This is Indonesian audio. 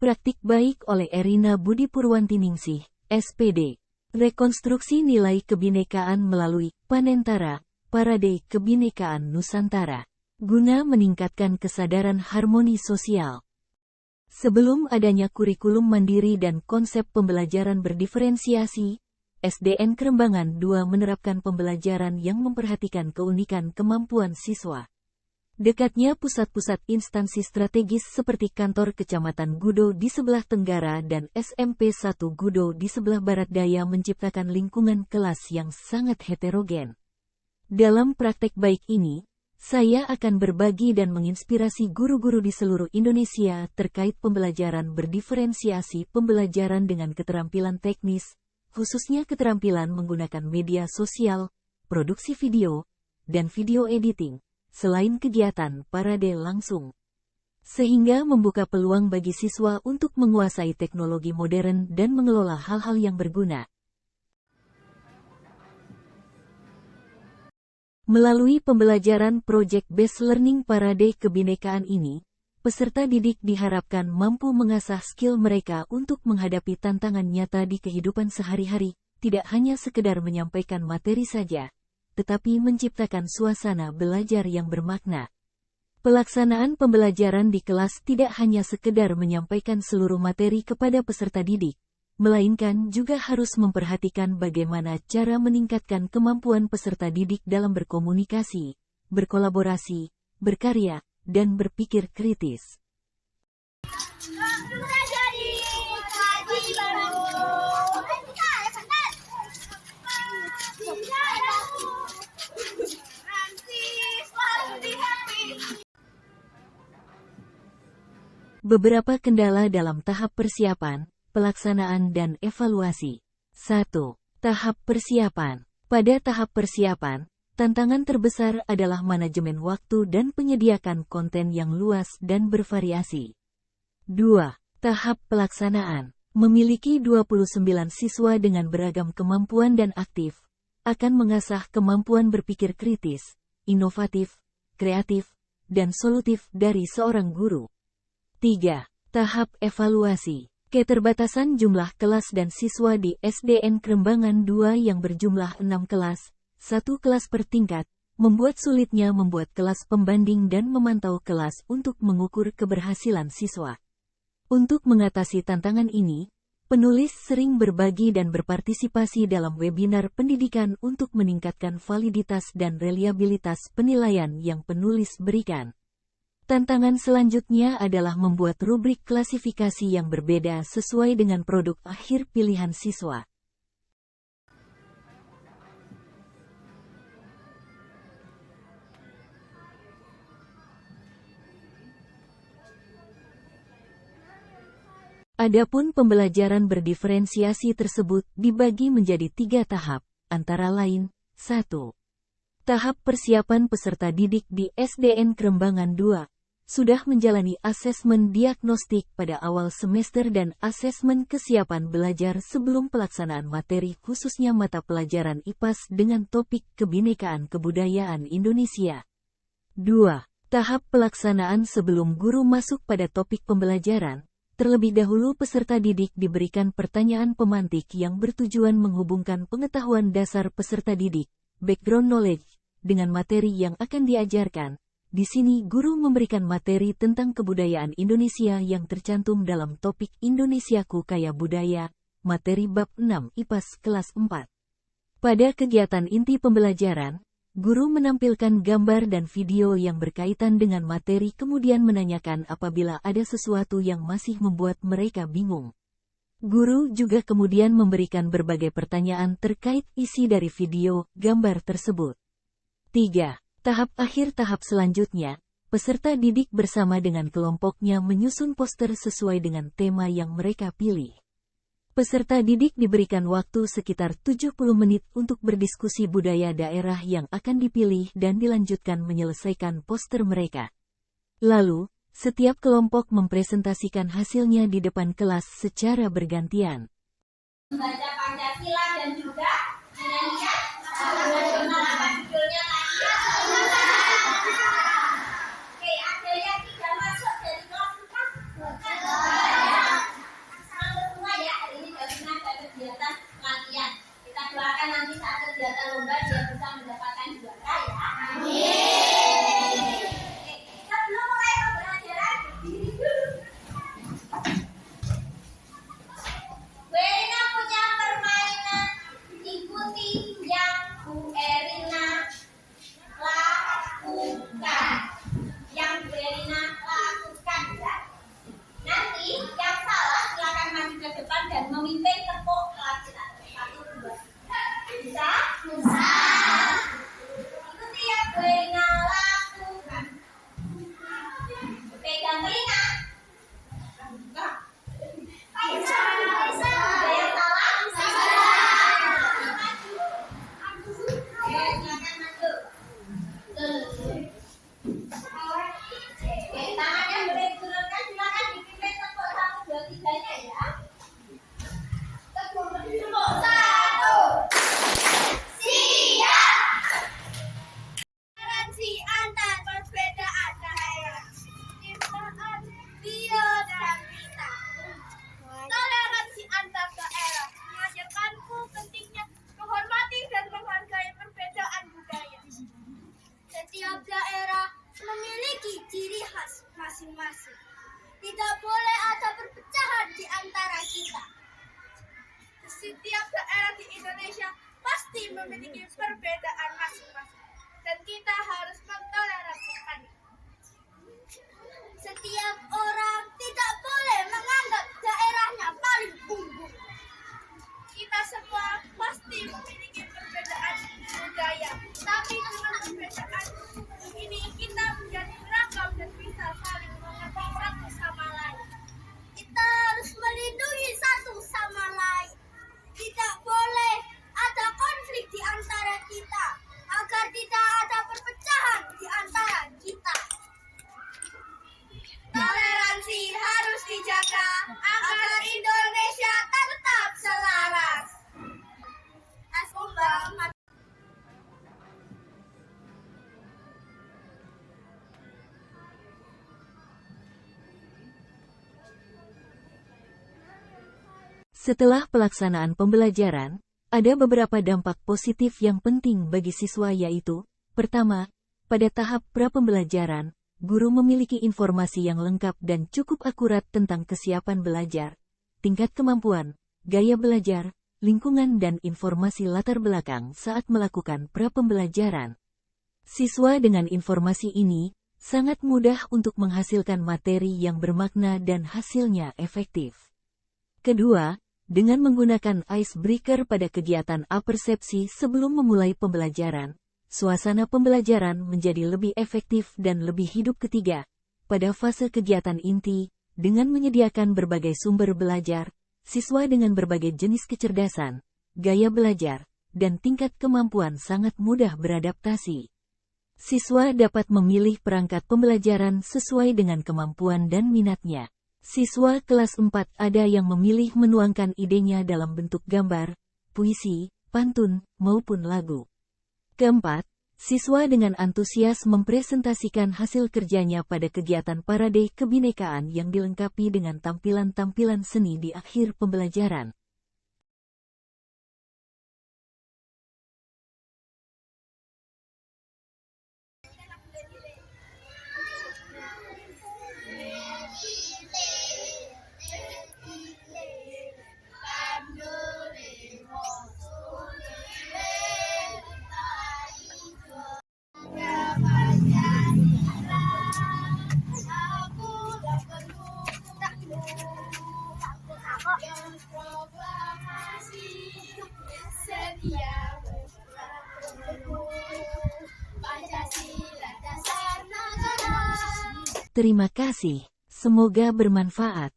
Praktik baik oleh Erina Budi Purwantiningsih, SPD. Rekonstruksi nilai kebinekaan melalui Panentara, Parade Kebinekaan Nusantara, guna meningkatkan kesadaran harmoni sosial. Sebelum adanya kurikulum mandiri dan konsep pembelajaran berdiferensiasi, SDN Kerembangan II menerapkan pembelajaran yang memperhatikan keunikan kemampuan siswa. Dekatnya pusat-pusat instansi strategis seperti kantor Kecamatan Gudo di sebelah tenggara dan SMP 1 Gudo di sebelah barat daya menciptakan lingkungan kelas yang sangat heterogen. Dalam praktek baik ini, saya akan berbagi dan menginspirasi guru-guru di seluruh Indonesia terkait pembelajaran berdiferensiasi pembelajaran dengan keterampilan teknis, khususnya keterampilan menggunakan media sosial, produksi video, dan video editing, selain kegiatan parade langsung. Sehingga membuka peluang bagi siswa untuk menguasai teknologi modern dan mengelola hal-hal yang berguna. Melalui pembelajaran Project-Based Learning Parade Kebinekaan ini, peserta didik diharapkan mampu mengasah skill mereka untuk menghadapi tantangan nyata di kehidupan sehari-hari, tidak hanya sekedar menyampaikan materi saja, tetapi menciptakan suasana belajar yang bermakna. Pelaksanaan pembelajaran di kelas tidak hanya sekedar menyampaikan seluruh materi kepada peserta didik, melainkan juga harus memperhatikan bagaimana cara meningkatkan kemampuan peserta didik dalam berkomunikasi, berkolaborasi, berkarya, dan berpikir kritis. Beberapa kendala dalam tahap persiapan, pelaksanaan dan evaluasi. 1. Tahap persiapan. Pada tahap persiapan, tantangan terbesar adalah manajemen waktu dan penyediakan konten yang luas dan bervariasi. 2. Tahap pelaksanaan. Memiliki 29 siswa dengan beragam kemampuan dan aktif, akan mengasah kemampuan berpikir kritis, inovatif, kreatif, dan solutif dari seorang guru. 3. Tahap evaluasi. Keterbatasan jumlah kelas dan siswa di SDN Kerembangan II yang berjumlah 6 kelas, 1 kelas per tingkat, membuat sulitnya membuat kelas pembanding dan memantau kelas untuk mengukur keberhasilan siswa. Untuk mengatasi tantangan ini, penulis sering berbagi dan berpartisipasi dalam webinar pendidikan untuk meningkatkan validitas dan reliabilitas penilaian yang penulis berikan. Tantangan selanjutnya adalah membuat rubrik klasifikasi yang berbeda sesuai dengan produk akhir pilihan siswa. Adapun pembelajaran berdiferensiasi tersebut dibagi menjadi 3 tahap, antara lain, 1. Tahap persiapan peserta didik di SDN Kerembangan II, sudah menjalani asesmen diagnostik pada awal semester dan asesmen kesiapan belajar sebelum pelaksanaan materi khususnya mata pelajaran IPAS dengan topik Kebinekaan Kebudayaan Indonesia. 2. Tahap pelaksanaan sebelum guru masuk pada topik pembelajaran. Terlebih dahulu peserta didik diberikan pertanyaan pemantik yang bertujuan menghubungkan pengetahuan dasar peserta didik, background knowledge, dengan materi yang akan diajarkan. Di sini guru memberikan materi tentang kebudayaan Indonesia yang tercantum dalam topik Indonesiaku Kaya Budaya, materi bab 6 IPAS kelas 4. Pada kegiatan inti pembelajaran, guru menampilkan gambar dan video yang berkaitan dengan materi kemudian menanyakan apabila ada sesuatu yang masih membuat mereka bingung. Guru juga kemudian memberikan berbagai pertanyaan terkait isi dari video, gambar tersebut. 3. Tahap akhir. Tahap selanjutnya, peserta didik bersama dengan kelompoknya menyusun poster sesuai dengan tema yang mereka pilih. Peserta didik diberikan waktu sekitar 70 menit untuk berdiskusi budaya daerah yang akan dipilih dan dilanjutkan menyelesaikan poster mereka. Lalu, setiap kelompok mempresentasikan hasilnya di depan kelas secara bergantian. Membaca Pancasila dan juga menyanyikan lagu nasional apa judulnya tadi? Oke, ada yang tidak masuk dari kelas 4? memimpin tepuk kelas kita. 1, 2. Bisa? Bisa. Ikuti yang Belina lakukan. Pegang telinga. Enggak. Bisa. Bisa. Ada yang salah? Bisa. Oke, silakan maju. Oke, tangannya boleh diturunkan. Silakan dipimpin tepuk 1, 2, 3-nya ya. Tepuk 1. Siap. Toleransi antar perbedaan daerah. Ciptaan bio dan kita. Toleransi antar daerah mengajarkanku pentingnya menghormati dan menghargai perbedaan budaya. Setiap daerah memiliki ciri khas masing-masing. Tidak boleh ada perpecahan di antara kita. Setiap daerah di Indonesia pasti memiliki perbedaan masing-masing, dan kita harus mentoleransikannya. Setiap orang tidak boleh menganggap daerahnya paling unggul. Kita semua pasti memiliki perbedaan budaya, tapi dengan perbedaan ini kita menjadi beragam dan bisa saling mengerti satu sama lain. Kita harus melindungi satu sama lain. Tidak boleh ada konflik di antara kita, agar tidak ada perpecahan di antara kita. Toleransi harus dijaga agar Indonesia tetap selaras. Setelah pelaksanaan pembelajaran, ada beberapa dampak positif yang penting bagi siswa yaitu, pertama, pada tahap pra-pembelajaran, guru memiliki informasi yang lengkap dan cukup akurat tentang kesiapan belajar, tingkat kemampuan, gaya belajar, lingkungan dan informasi latar belakang saat melakukan pra-pembelajaran. Siswa dengan informasi ini, sangat mudah untuk menghasilkan materi yang bermakna dan hasilnya efektif. Kedua, dengan menggunakan icebreaker pada kegiatan apersepsi sebelum memulai pembelajaran, suasana pembelajaran menjadi lebih efektif dan lebih hidup. Ketiga, pada fase kegiatan inti, dengan menyediakan berbagai sumber belajar, siswa dengan berbagai jenis kecerdasan, gaya belajar, dan tingkat kemampuan sangat mudah beradaptasi. Siswa dapat memilih perangkat pembelajaran sesuai dengan kemampuan dan minatnya. Siswa kelas 4 ada yang memilih menuangkan idenya dalam bentuk gambar, puisi, pantun, maupun lagu. Keempat, siswa dengan antusias mempresentasikan hasil kerjanya pada kegiatan parade kebinekaan yang dilengkapi dengan tampilan-tampilan seni di akhir pembelajaran. Terima kasih, semoga bermanfaat.